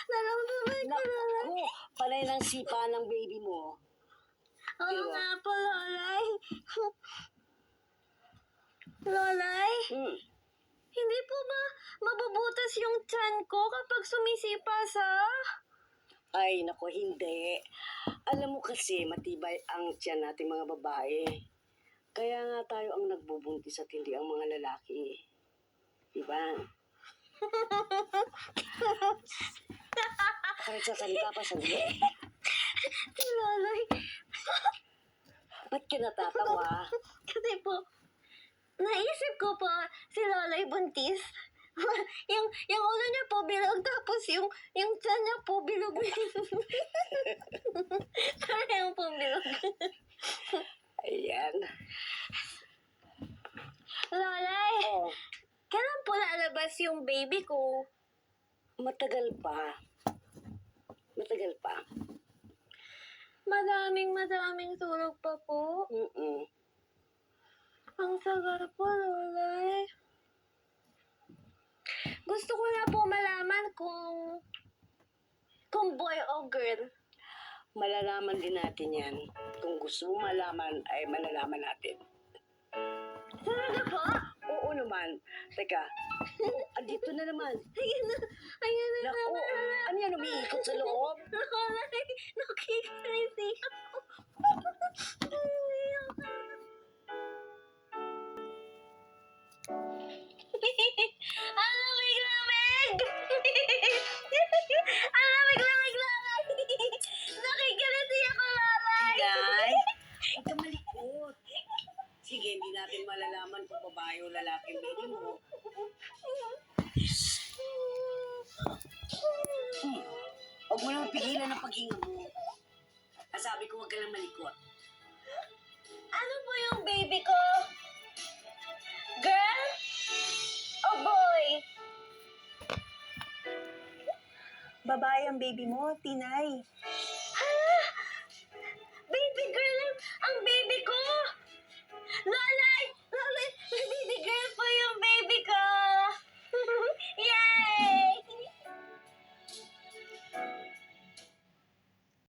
Naramdaman ko, Lolay. Naku, panay ng sipa ng baby mo. Oo nga po, Lolay. Lolay, hindi po ba mabubutas yung tiyan ko kapag sumisipa sa... Ay, naku, hindi. Alam mo kasi, matibay ang tiyan nating mga babae. Kaya nga tayo ang nagbubuntis at hindi ang mga lalaki. Diba? Kahit sasalita pa sa Lolay, ba't ka natatawa? kasi po, naisip ko po, si Lolay buntis. yung ulo niya po bilog, tapos yung tiyan niya po bilog. Parehong po bilog. Ayan. Lolay, Oh, kailan po lalabas yung baby ko? matagal pa. Matagal pa. Madaming tulog pa po. Ang sagar po, Lolay. Gusto ko na po malaman kung boy o girl. Malalaman din natin yan. Kung gusto mo malaman, ay malalaman natin. Talaga po? Oo naman. Teka. Andito na naman. Ayan na Naku, naman. ano yan, umiikot sa loob? Lolay, nakikirisi ako. Ang lamig-lamig! Ang lamig-lamig, Lolay! Nakikirisi ako, Lolay! Guy, huwag ka malikot. Sige, hindi natin malalaman kung babae o lalaki ang baby mo. Huwag mo naman pigilan ang paghinga mo. Sabi ko, huwag ka lang malikot. Ano po yung baby ko? Girl? O boy? Babae ang baby mo, Tinay.